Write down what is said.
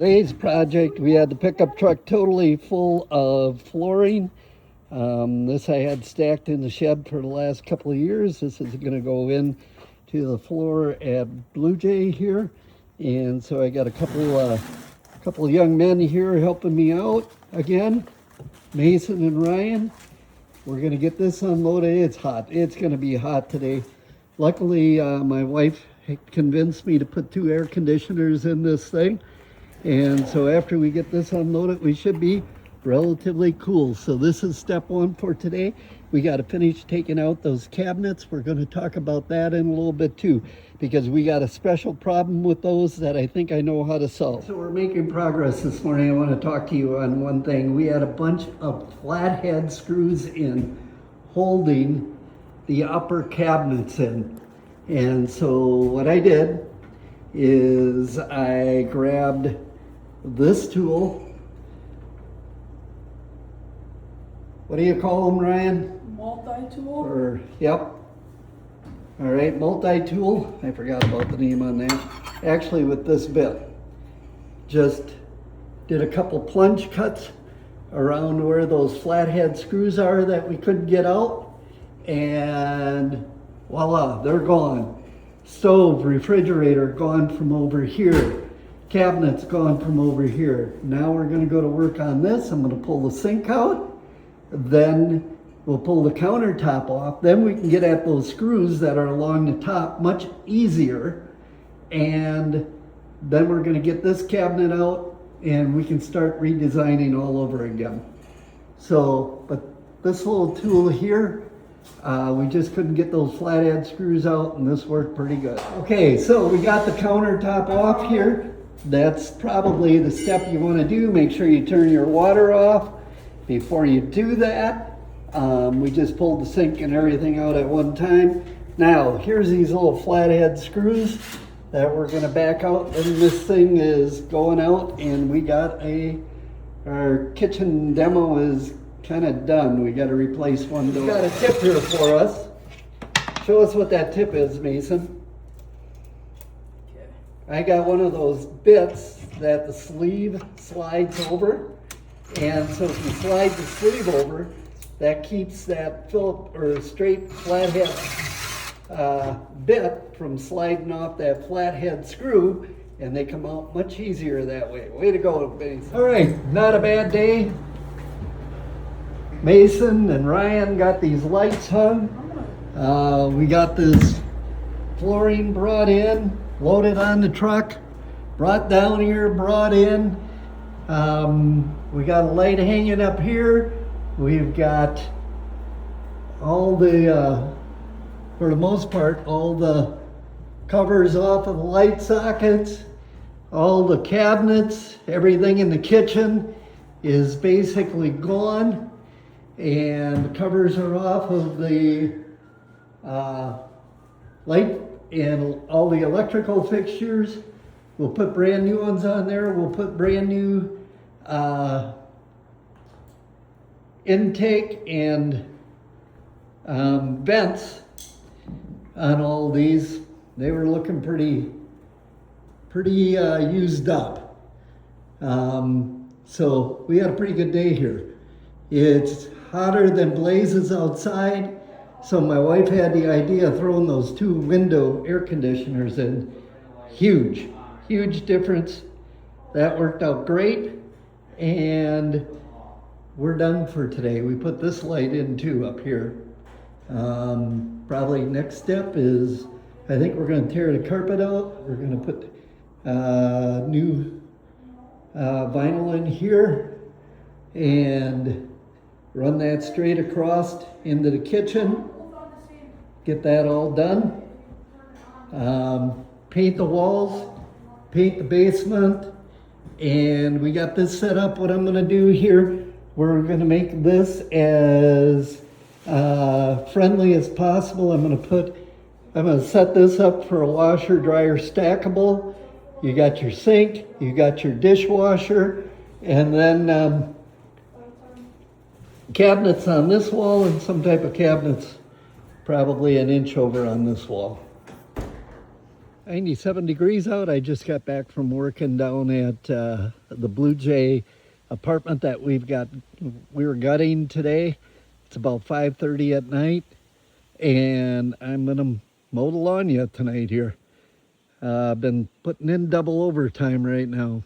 Today's project, we had the pickup truck totally full of flooring. This I had stacked in the shed for the last couple of years. This is going to go in to the floor at Blue Jay here. And so I got a couple of young men here helping me out again, Mason and Ryan. We're going to get this unloaded. It's hot. It's going to be hot today. Luckily, my wife convinced me to put 2 air conditioners in this thing. And so after we get this unloaded, we should be relatively cool. So this is step 1 for today. We got to finish taking out those cabinets. We're going to talk about that in a little bit too, because we got a special problem with those that I think I know how to solve. So we're making progress this morning. I want to talk to you on one thing. We had a bunch of flathead screws in holding the upper cabinets in. And so what I did is I grabbed this tool. What do you call them, Ryan? Multi-tool? Yep. All right, multi-tool. I forgot about the name on that. Actually, with this bit, just did a couple plunge cuts around where those flathead screws are that we couldn't get out, and voila, they're gone. Stove, refrigerator gone from over here. Cabinets gone from over here. Now we're going to go to work on this. I'm going to pull the sink out. Then we'll pull the countertop off. Then we can get at those screws that are along the top much easier. And then we're going to get this cabinet out and we can start redesigning all over again. So, but this little tool here, we just couldn't get those flathead screws out, and this worked pretty good. Okay, so we got the countertop off here. That's probably the step you want to do. Make sure you turn your water off. Before you do that, we just pulled the sink and everything out at one time. Now, here's these little flathead screws that we're going to back out, and this thing is going out, and we got our kitchen demo is kind of done. We got to replace one door. We got a tip here for us. Show us what that tip is, Mason. Okay. I got one of those bits that the sleeve slides over, and so if you slide the sleeve over, that keeps that Phillip or straight flathead bit from sliding off that flathead screw, and they come out much easier that way. Way to go, Mason. All right, not a bad day. Mason and Ryan got these lights hung. We got this flooring brought in, loaded on the truck, brought down here, brought in. We got a light hanging up here. We've got all the, for the most part, all the covers off of the light sockets, all the cabinets, everything in the kitchen is basically gone. And the covers are off of the light and all the electrical fixtures. We'll put brand new ones on there. We'll put brand new intake and vents on all these. They were looking pretty used up. So we had a pretty good day here. It's hotter than blazes outside, so my wife had the idea of throwing those 2 window air conditioners in. Huge difference. That worked out great, and we're done for today. We put this light in too up here. Probably next step is, I think we're going to tear the carpet out. We're going to put new vinyl in here and run that straight across into the kitchen. Get that all done. Paint the walls, paint the basement, and we got this set up. What I'm going to do here, we're going to make this as friendly as possible. I'm going to set this up for a washer dryer stackable. You got your sink, you got your dishwasher, and then cabinets on this wall and some type of cabinets probably an inch over on this wall. 97 degrees out. I just got back from working down at the Blue Jay apartment that we were gutting today. It's about 5:30 at night, and I'm gonna mow the lawn yet tonight here. I've been putting in double overtime right now.